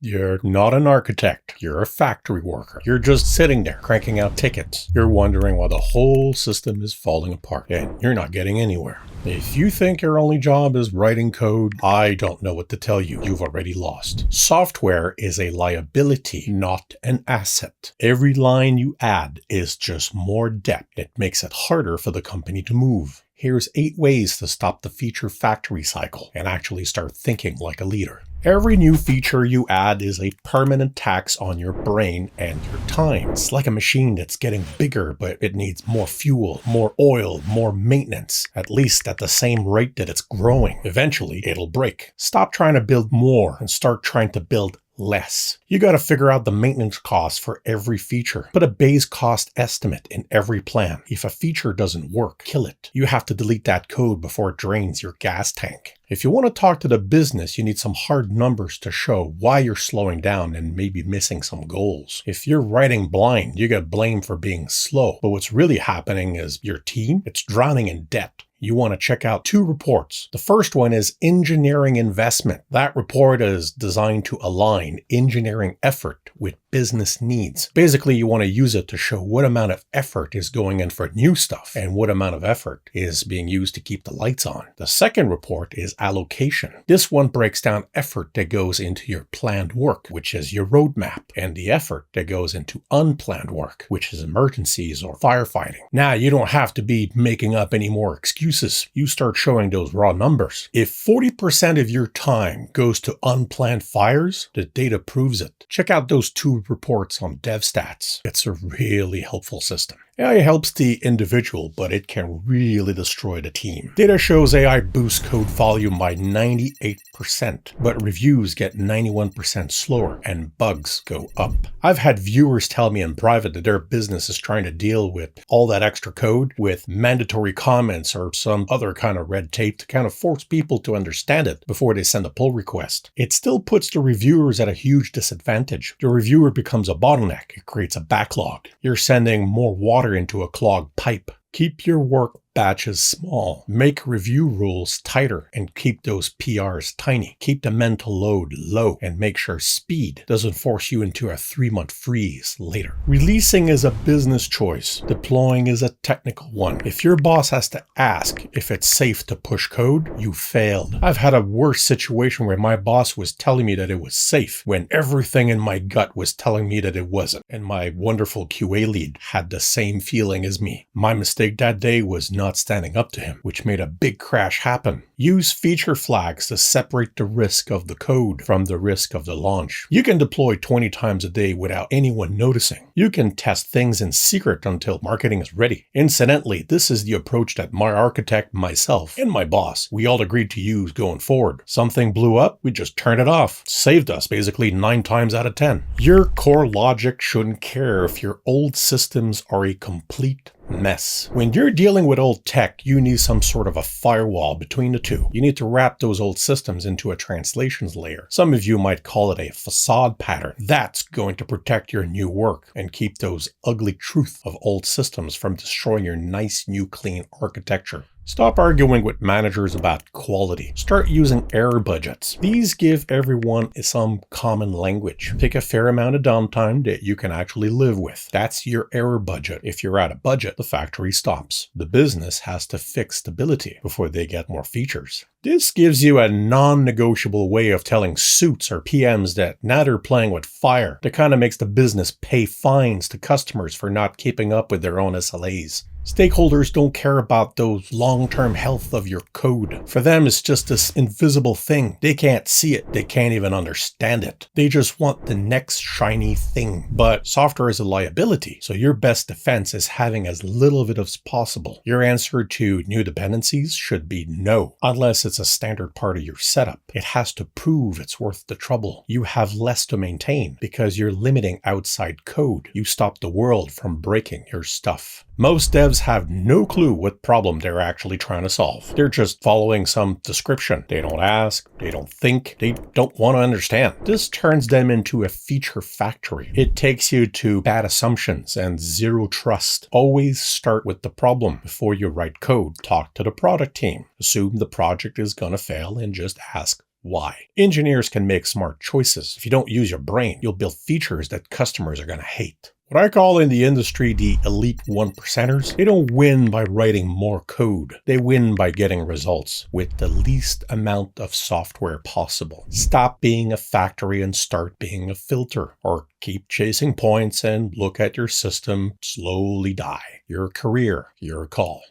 You're not an architect. You're a factory worker. You're just sitting there cranking out tickets. You're wondering why the whole system is falling apart and you're not getting anywhere. If you think your only job is writing code, I don't know what to tell you. You've already lost. Software is a liability, not an asset. Every line you add is just more debt. It makes it harder for the company to move. Here's 8 ways to stop the feature factory cycle and actually start thinking like a leader. Every new feature you add is a permanent tax on your brain and your time. It's like a machine that's getting bigger, but it needs more fuel, more oil, more maintenance, at least at the same rate that it's growing. Eventually, it'll break. Stop trying to build more and start trying to build less. You got to figure out the maintenance costs for every feature. Put a base cost estimate in every plan. If a feature doesn't work, kill it. You have to delete that code before it drains your gas tank. If you want to talk to the business, you need some hard numbers to show why you're slowing down and maybe missing some goals. If you're writing blind, you get blamed for being slow. But what's really happening is your team, it's drowning in debt. You want to check out 2 reports. The first one is engineering investment. That report is designed to align engineering effort with business needs. Basically, you want to use it to show what amount of effort is going in for new stuff and what amount of effort is being used to keep the lights on. The second report is allocation. This one breaks down effort that goes into your planned work, which is your roadmap, and the effort that goes into unplanned work, which is emergencies or firefighting. Now, you don't have to be making up any more excuses. You start showing those raw numbers. If 40% of your time goes to unplanned fires, the data proves it. Check out those 2 reports on DevStats. It's a really helpful system. AI helps the individual, but it can really destroy the team. Data shows AI boosts code volume by 98%, but reviews get 91% slower and bugs go up. I've had viewers tell me in private that their business is trying to deal with all that extra code with mandatory comments or some other kind of red tape to kind of force people to understand it before they send a pull request. It still puts the reviewers at a huge disadvantage. The reviewer becomes a bottleneck. It creates a backlog. You're sending more water into a clogged pipe. Keep your work batches small. Make review rules tighter and keep those PRs tiny. Keep the mental load low and make sure speed doesn't force you into a 3-month freeze later. Releasing is a business choice. Deploying is a technical one. If your boss has to ask if it's safe to push code, you failed. I've had a worse situation where my boss was telling me that it was safe when everything in my gut was telling me that it wasn't. And my wonderful QA lead had the same feeling as me. My mistake that day was not standing up to him, which made a big crash happen. Use feature flags to separate the risk of the code from the risk of the launch. You can deploy 20 times a day without anyone noticing. You can test things in secret until marketing is ready. Incidentally, this is the approach that my architect, myself, and my boss, we all agreed to use going forward. Something blew up, we just turned it off. Saved us basically 9 times out of 10. Your core logic shouldn't care if your old systems are a complete mess. When you're dealing with old tech, you need some sort of a firewall between the two. You need to wrap those old systems into a translations layer. Some of you might call it a facade pattern. That's going to protect your new work and keep those ugly truth of old systems from destroying your nice new clean architecture. Stop arguing with managers about quality. Start using error budgets. These give everyone some common language. Pick a fair amount of downtime that you can actually live with. That's your error budget. If you're out of budget, the factory stops. The business has to fix stability before they get more features. This gives you a non-negotiable way of telling suits or PMs that now they're playing with fire. That kind of makes the business pay fines to customers for not keeping up with their own SLAs. Stakeholders don't care about those long-term health of your code. For them, it's just this invisible thing. They can't see it. They can't even understand it. They just want the next shiny thing. But software is a liability, so your best defense is having as little of it as possible. Your answer to new dependencies should be no, unless it's a standard part of your setup. It has to prove it's worth the trouble. You have less to maintain because you're limiting outside code. You stop the world from breaking your stuff. Most devs have no clue what problem they're actually trying to solve. They're just following some description. They don't ask, they don't think, they don't want to understand. This turns them into a feature factory. It takes you to bad assumptions and zero trust. Always start with the problem before you write code. Talk to the product team. Assume the project is going to fail and just ask Why? Engineers can make smart choices. If you don't use your brain, you'll build features that customers are going to hate. What I call in the industry the elite 1%ers, they don't win by writing more code. They win by getting results with the least amount of software possible. Stop being a factory and start being a filter. Or keep chasing points and look at your system slowly die. Your career, your call.